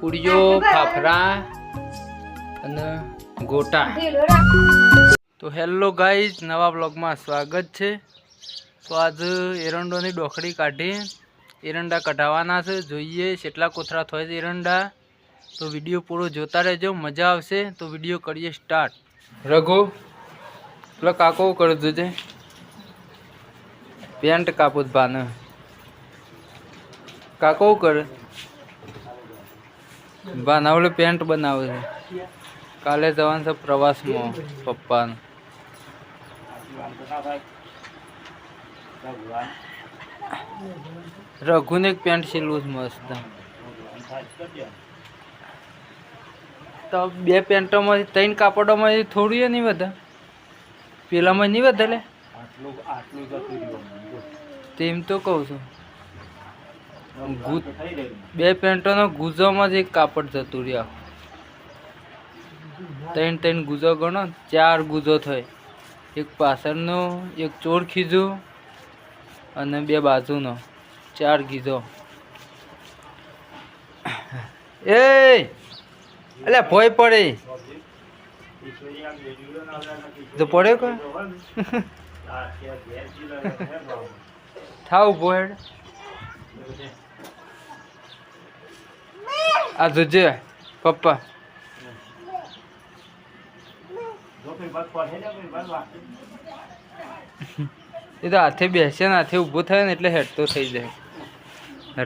પૂરીઓ ફાફડા અને ગોટા. તો હેલો ગાઈઝ, નવા બ્લોગમાં સ્વાગત છે. તો આજે એરંડોની ડોખડી કાઢી એરંડા કઢાવવાના છે. જોઈએ કેટલા કોથળા થાય છે એરંડા. તો વિડીયો પૂરો જોતા રહેજો, મજા આવશે. તો વિડીયો કરીએ સ્ટાર્ટ. રઘુ પેલો કાકો કરી દેજે, પેન્ટ કાપું બાને. કાકો કરે બાનાવલે પેન્ટ બનાવે છે. કાલે જવાનું છે પ્રવાસમાં પપ્પાને. રઘુને એક પેન્ટ સીલું મસ્ત. તો બે પેન્ટોમાંથી 3 કાપડોમાંથી થોડી નહીં વધે, પેલામાં નહીં વધે. લે તેમ તો કહું છું, બે પેન્ટોનો ગુજામાં જ એક કાપડ જતું રહ્યા. 3 ગુજો ગણો, 4 ગુજો થાય. એક પાછળનો, એક ચોર ખીજો અને 2 બાજુનો, 4 ગીજો. એ અલ્યા ભોય પડે તો પડે કો થાવ ભોય. આ જોજે પપ્પા, એ તો હાથે બેસે ને હાથે ઊભો થાય ને એટલે હેઠતો થઈ જાય.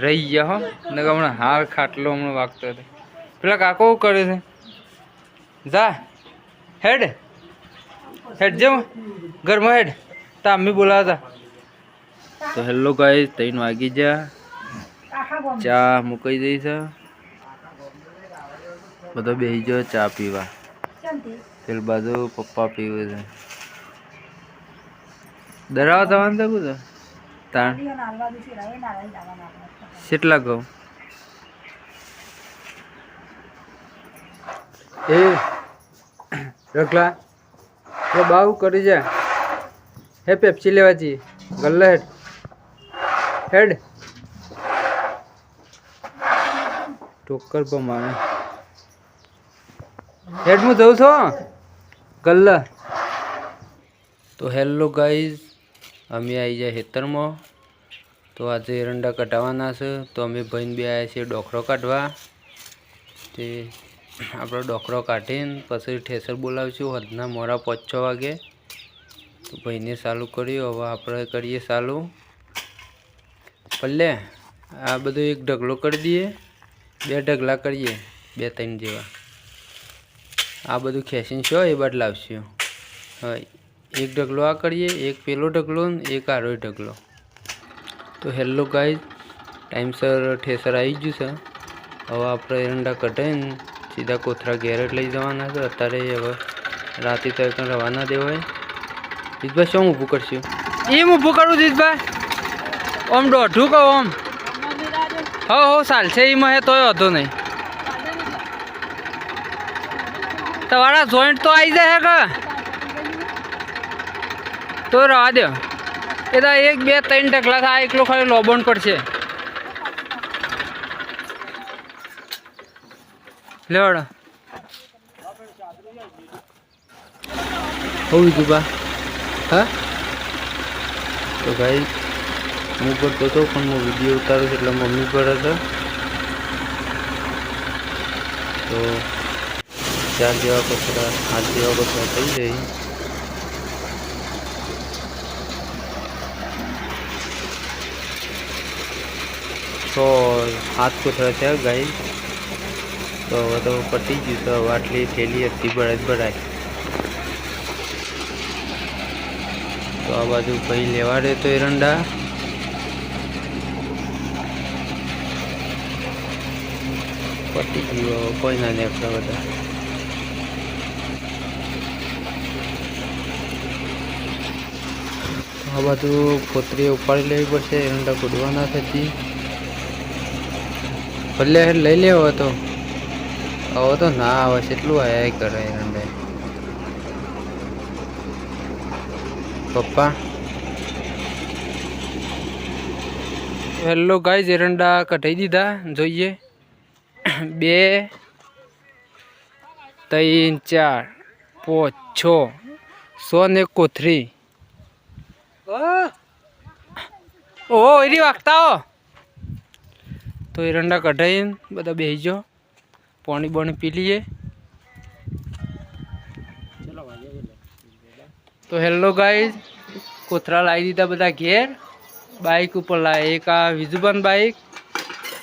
રહી ગયા હો ને હમણાં હાર ખાટલો હમણાં વાગતો હતો. પેલા કાકો કરે છે, જા હેડ હેડ જાઉં ઘરમાં હેડ. તા અમ્મી બોલાવતા. તો હેલો ગાઈસ, 3 વાગી ગયા. ચા મૂકી દઈ છે, બધો બેસી ગયો ચા પીવા. પેલ બાજુ પપ્પા પીવે છે. દરાવા જવાનું તો કું તાણ કેટલા કહું. એ રખલા તો બાવ કરી જા. હે પેપ્સી લેવા જઈએ ગલ્લા. હેડ હેડ ટોકર પમાવે હેડ. હું જઉં છું ગલ્લા. તો હેલો ગાઈઝ, અમે આવી જાય ખેતરમાં. તો આજે એરંડા કઢાવવાના છે. તો અમે ભાઈને બે આવ્યા છીએ ડોખરો કાઢવા. તે આપણો ડોખરો કાઢીને પછી ઠેસર બોલાવીશું હદના મોડા 5-6 વાગે. તો ભાઈને ચાલુ કર્યું, હવે આપણે કરીએ ચાલુ. પલ્લે આ બધું એક ઢગલો કરી દઈએ, 2 ઢગલા કરીએ, 2-3 જેવા. આ બધું ખેંચીને છો એ બાદ લાવશું. હા, એક ઢગલો આ કરીએ, એક પેલો ઢગલો ને એક આરો ઢગલો. તો હેલો ગાઈઝ, ટાઈમસર ઠેસર આવી ગયું છે. હવે આપણે એરંડા કઢાઈને સીધા કોથરા ઘેર જ લઈ જવાના છે. અત્યારે હવે રાતે તો એકદમ રવાના દેવાય. જીતભાઈ શું ઊભું કરશું? એમ ઊભું કરું જીતભાઈ, ઓમ દોઢું કહો ઓમ. હો ચાલશે એમાં હે તોય વાંધો નહીં. તમારા જોઈન્ટ તો આવી જાય કે તો રવા દો. એ તો 1, 2, 3 ઢગલા થાય. એકલો ખાલી લોબણ પડશે. લેવડો હોવી જુબા. હા તો ભાઈ હું કરતો હતો પણ હું વિડીયો ઉતારું છું એટલે મમ્મી પર હતો. તો 4 જેવા કચરા 8 જેવા કચરા થઈ જાય. તો 7 કોથળા થયા ગાઈ. તો હવે તો પતી ગયું. તો હવે આટલી થેલી અડધી ભરાય. તો આ બાજુ ભાઈ લેવા દે તો એરંડા. પતી ગયું, કોઈ ના નેકળા બધા. આ બાજુ પોતરી ઉપાડી લેવી પડશે, એરંડા કૂદવાના થતી. ભલે લઈ લેવો તો હવે તો ના આવે કેટલું આયા કરે એરંડા. પપ્પા હેલો ગાઈઝ, એરંડા કઢાઈ દીધા. જોઈએ 2 3 4 5 6 100 ને કોથરી ઓહો એરી વાગતા હો તો એરંડા કઢાઈને બધા બેસી જાઓ પાણી બાણી પી લઈએ તો હેલો ગાઈઝ કોથરા લાવી દીધા બધા ઘેર બાઇક ઉપર લાવે એક આ વિજુબન બાઇક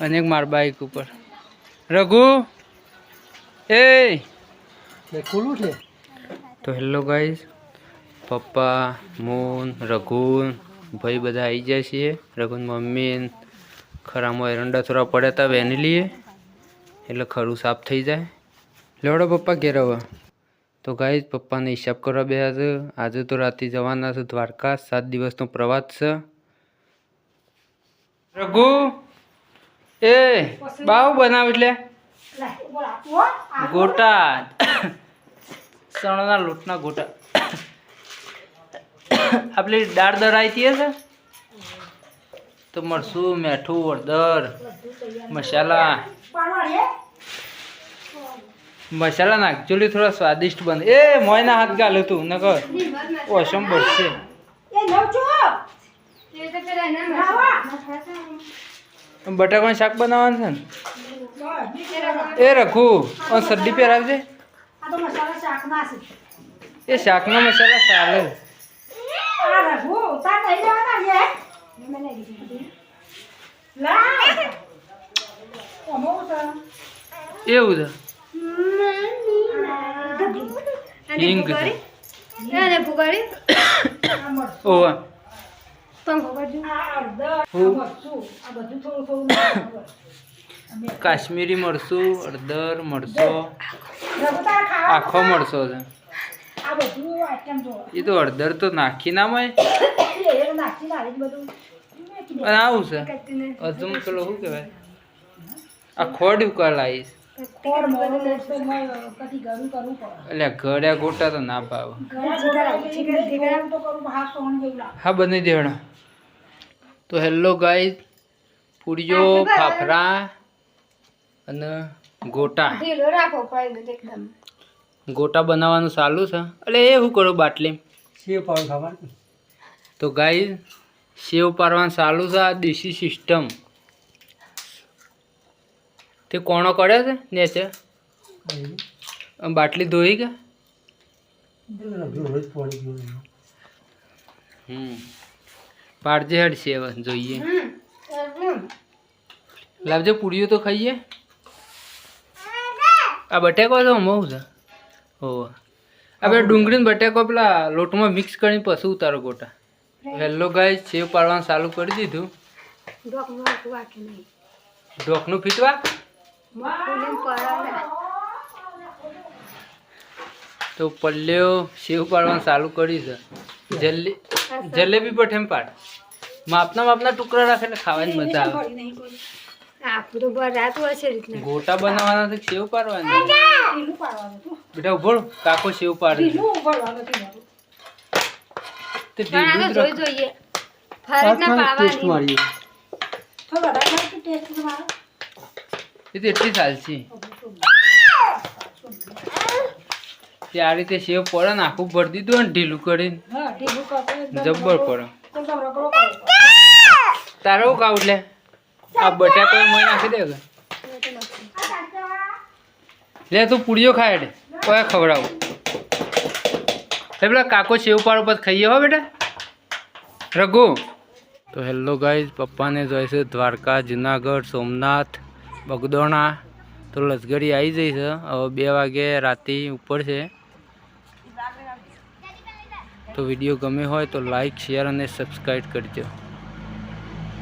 અને એક માર બાઇક ઉપર રઘુ એ ખુલ્લું છે તો હેલો ગાઈઝ પપ્પા મોન રઘુ ભાઈ બધા આવી જાય છીએ રઘુન મમ્મી ખરામાં એરંડા થોડા પડ્યા હતા વેની લઈએ એટલે ખરું સાફ થઈ જાય લેવડો પપ્પા ઘેર હવે તો ગાઈઝ પપ્પાને હિસાબ કરવા બેઠા છે આજે તો રાતે જવાના છે દ્વારકા 7 દિવસનો પ્રવાસ છે રઘુ એ બાવ બનાવ એટલે ગોટા ચણાના લોટના ગોટા આપણી દાળ દરાઈતી હશે તો મરચું મીઠું હળદર મસાલા નાખજો થોડા સ્વાદિષ્ટ બને એ મોયના હાથ ગાલે તું ન કર ઓસમ બનશે બટાકાનું શાક બનાવવાનું છે ને એ રખું સડ્ડી પહેરાવજે એ શાકના મસાલા ચાલે એવું છે હિંગ કાશ્મીરી મરચું હળદર મરચો આખો મરચો છે એ તો હળદર તો નાખી ના હોય અને આવું છે હજુ પેલો શું કહેવાય આ ખોડ ઉકાળ લાવીશ એટલે ઘડ્યા ગોટા તો ના ભાવ હા બની દેવાના તો હેલો ગાઈઝ પૂરીઓ ફાફડા અને ગોટા ગોટા બનાવવાનું ચાલુ છે એટલે એ શું કરું બાટલી સેવ પાડવાનું ખાવાનું તો ગાઈઝ સેવ પાડવાનું ચાલુ છે આ દેશી સિસ્ટમ તે કોણો કર્યો છે નેચે બાટલી ધોઈ કે પાડજે હેડ સેવ જોઈએ લાવજે પૂરીઓ તો ખાઈએ આ બટેકો તો મઉ છે હો આપણે ડુંગળીને બટેકો પેલા લોટમાં મિક્સ કરીને પછી ઉતારો ગોટા હેલો ગાઈઝ સેવ પાડવાનું ચાલુ કરી દીધું ઢોકનું ફીટવા તો પલ્લ્યો સેવ પાડવાનું ચાલુ કરી છે જલેબી પર ઠેમ પાડ માપના ટુકડા રાખે એટલે ખાવાની મજા આવે ગોટા બનાવવાના છે સેવ પાડવાની બેટા ઉભો કાકો સેવ પાડે એ તો એટલી ચાલશે આ રીતે સેવ પડે ને આખું ભરી દીધું ને ઢીલું કરીને જબ્બર પડે તારો કાવ એટલે આ બટાકો મોય નાખી દે લે તું પૂરીઓ ખાય એટલે કોઈ ખવડાવું પેલા કાકો સેવ પાડો પછી ખાઈએ હો બેટા રઘુ તો હેલો ગાઈઝ પપ્પાને જોઈએ છે દ્વારકા જુનાગઢ સોમનાથ બગદોણા તો લસગડી આવી જઈ છે હવે 2 વાગે રાતે ઉપર છે તો વિડીયો ગમે હોય તો લાઈક શેર અને સબસ્ક્રાઈબ કરજો